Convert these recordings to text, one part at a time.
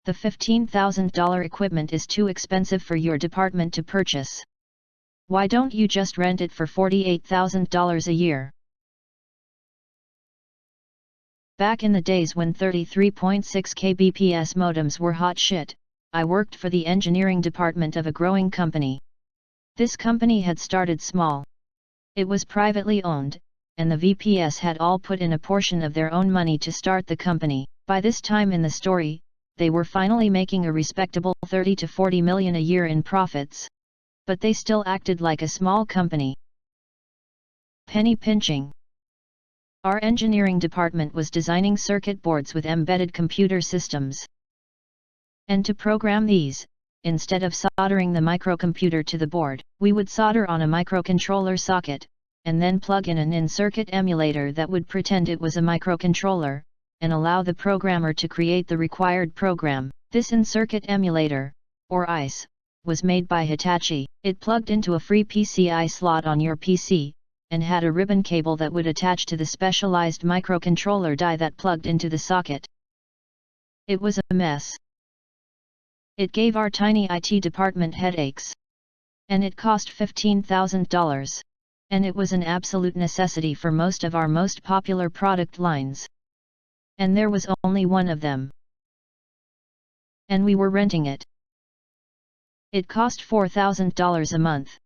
The $15,000 equipment is too expensive for your department to purchase. Why don't you just rent it for $48,000 a year? Back in the days when 33.6 kbps modems were hot shit, I worked for the engineering department of a growing company. This company had started small. It was privately owned, and the VPs had all put in a portion of their own money to start the company. By this time in the story, they were finally making a respectable 30 to 40 million a year in profits. But they still acted like a small company. Penny pinching. Our engineering department was designing circuit boards with embedded computer systems. And to program these, instead of soldering the microcomputer to the board, we would solder on a microcontroller socket, and then plug in an in-circuit emulator that would pretend it was a microcontroller, and allow the programmer to create the required program. This in-circuit emulator, or ICE, was made by Hitachi. It plugged into a free PCI slot on your PC, and had a ribbon cable that would attach to the specialized microcontroller die that plugged into the socket. It was a mess. It gave our tiny IT department headaches. And it cost $15,000. And it was an absolute necessity for most of our most popular product lines. And there was only one of them. And we were renting it. It cost $4,000 a month.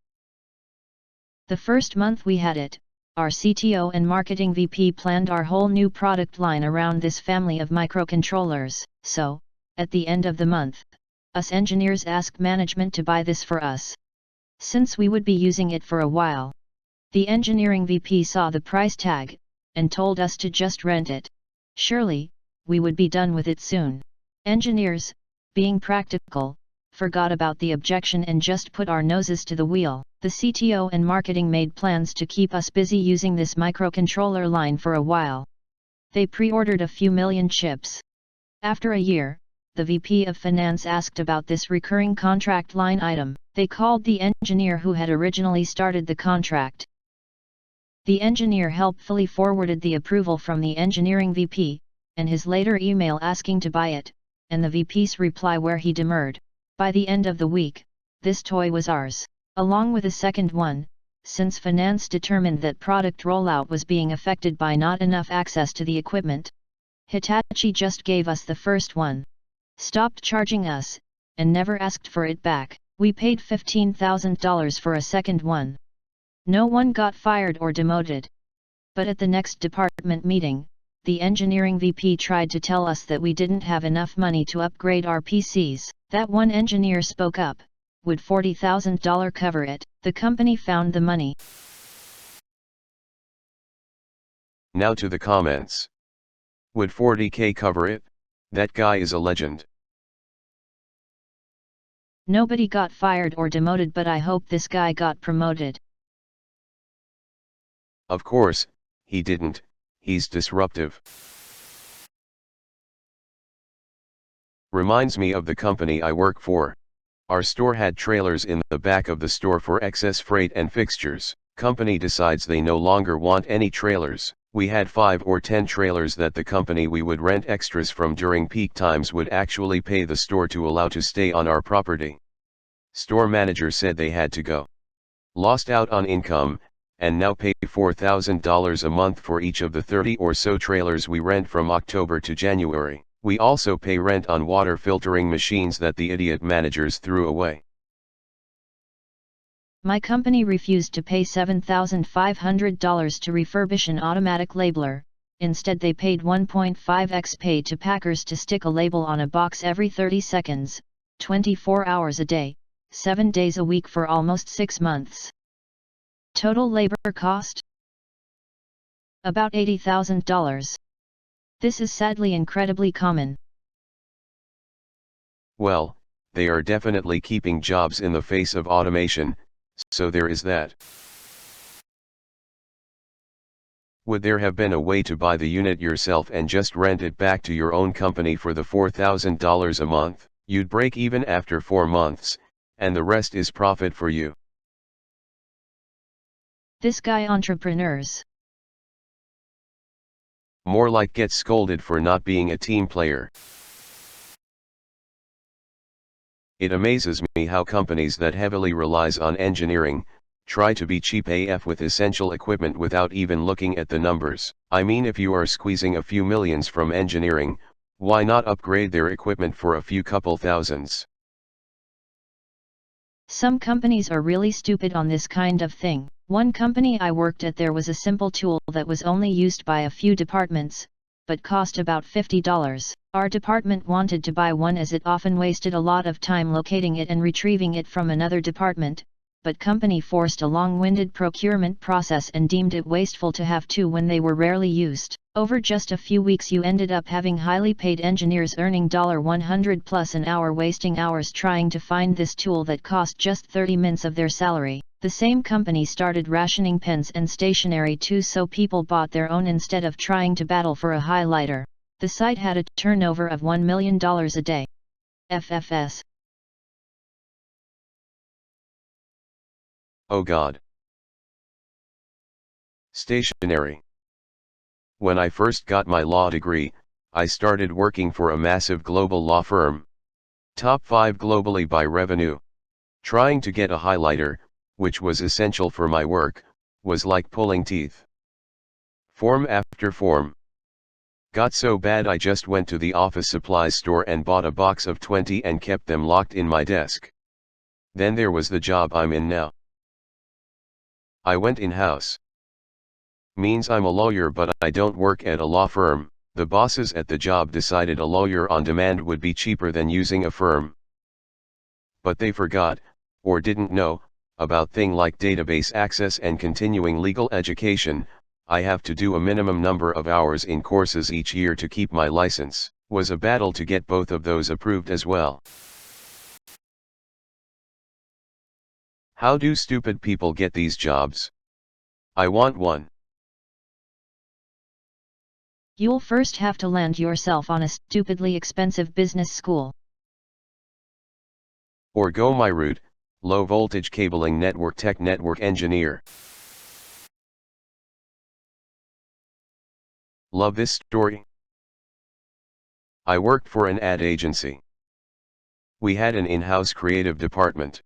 The first month we had it, our CTO and marketing VP planned our whole new product line around this family of microcontrollers, so, at the end of the month, us engineers asked management to buy this for us. Since we would be using it for a while. The engineering VP saw the price tag, and told us to just rent it. Surely, we would be done with it soon. Engineers, being practical, forgot about the objection and just put our noses to the wheel. The CTO and marketing made plans to keep us busy using this microcontroller line for a while. They pre-ordered a few million chips. After a year, the VP of Finance asked about this recurring contract line item. They called the engineer who had originally started the contract. The engineer helpfully forwarded the approval from the engineering VP, and his later email asking to buy it, and the VP's reply where he demurred. By the end of the week, this toy was ours, along with a second one, since finance determined that product rollout was being affected by not enough access to the equipment. Hitachi just gave us the first one, stopped charging us, and never asked for it back. We paid $15,000 for a second one. No one got fired or demoted. But at the next department meeting, the engineering VP tried to tell us that we didn't have enough money to upgrade our PCs. That one engineer spoke up. Would $40,000 cover it? The company found the money. Now to the comments. Would 40K cover it? That guy is a legend. Nobody got fired or demoted, but I hope this guy got promoted. Of course, he didn't. He's disruptive. Reminds me of the company I work for. Our store had trailers in the back of the store for excess freight and fixtures. Company decides they no longer want any trailers. We had 5 or 10 trailers that the company we would rent extras from during peak times would actually pay the store to allow to stay on our property. Store manager said they had to go. Lost out on income, and now pay $4,000 a month for each of the 30 or so trailers we rent from October to January. We also pay rent on water filtering machines that the idiot managers threw away. My company refused to pay $7,500 to refurbish an automatic labeler. Instead they paid 1.5x pay to packers to stick a label on a box every 30 seconds, 24 hours a day, 7 days a week for almost 6 months. Total labor cost? About $80,000. This is sadly incredibly common. Well, they are definitely keeping jobs in the face of automation, so there is that. Would there have been a way to buy the unit yourself and just rent it back to your own company for the $4,000 a month? You'd break even after 4 months, and the rest is profit for you. This guy entrepreneurs. More like get scolded for not being a team player. It amazes me how companies that heavily relies on engineering, try to be cheap AF with essential equipment without even looking at the numbers. I mean, if you are squeezing a few millions from engineering, why not upgrade their equipment for a few couple thousands? Some companies are really stupid on this kind of thing. One company I worked at, there was a simple tool that was only used by a few departments, but cost about $50. Our department wanted to buy one as it often wasted a lot of time locating it and retrieving it from another department, but company forced a long-winded procurement process and deemed it wasteful to have two when they were rarely used. Over just a few weeks you ended up having highly paid engineers earning $100 plus an hour, wasting hours trying to find this tool that cost just 30 minutes of their salary. The same company started rationing pens and stationery too, so people bought their own instead of trying to battle for a highlighter. The site had a turnover of $1 million a day. FFS. Oh God. Stationery. When I first got my law degree, I started working for a massive global law firm. Top 5 globally by revenue. Trying to get a highlighter, which was essential for my work, was like pulling teeth. Form after form. Got so bad I just went to the office supplies store and bought a box of 20 and kept them locked in my desk. Then there was the job I'm in now. I went in-house. Means I'm a lawyer, but I don't work at a law firm. The bosses at the job decided a lawyer on demand would be cheaper than using a firm. But they forgot, or didn't know, about things like database access and continuing legal education. I have to do a minimum number of hours in courses each year to keep my license. Was a battle to get both of those approved as well. How do stupid people get these jobs? I want one. You'll first have to land yourself on a stupidly expensive business school. Or go my route, low voltage cabling network tech, network engineer. Love this story. I worked for an ad agency. We had an in-house creative department.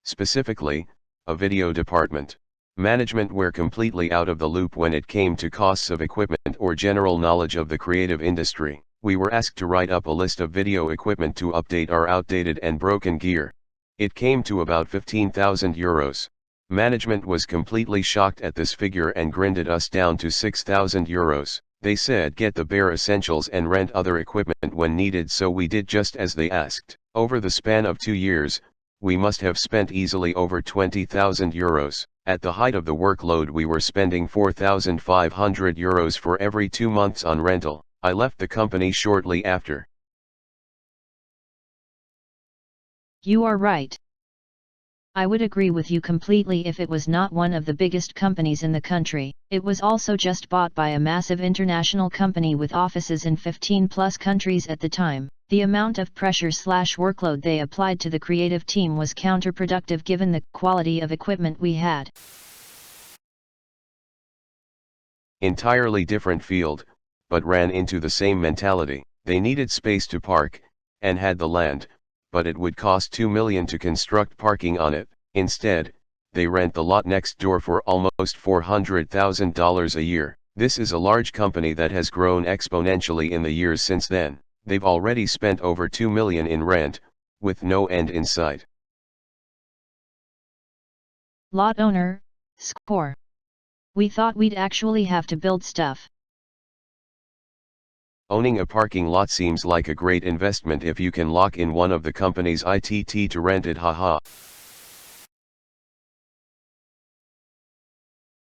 Specifically, a video department. Management were completely out of the loop when it came to costs of equipment or general knowledge of the creative industry. We were asked to write up a list of video equipment to update our outdated and broken gear. It came to about 15,000 euros. Management was completely shocked at this figure and grinded us down to 6,000 euros. They said get the bare essentials and rent other equipment when needed, so we did just as they asked. Over the span of 2 years, we must have spent easily over 20,000 euros. At the height of the workload we were spending 4,500 euros for every 2 months on rental. I left the company shortly after. You are right. I would agree with you completely if it was not one of the biggest companies in the country. It was also just bought by a massive international company with offices in 15 plus countries at the time. The amount of pressure/workload they applied to the creative team was counterproductive given the quality of equipment we had. Entirely different field, but ran into the same mentality. They needed space to park, and had the land, but it would cost 2 million to construct parking on it. Instead, they rent the lot next door for almost $400,000 a year. This is a large company that has grown exponentially in the years since then. They've already spent over 2 million in rent, with no end in sight. Lot owner, score. We thought we'd actually have to build stuff. Owning a parking lot seems like a great investment if you can lock in one of the company's ITT to rent it, haha.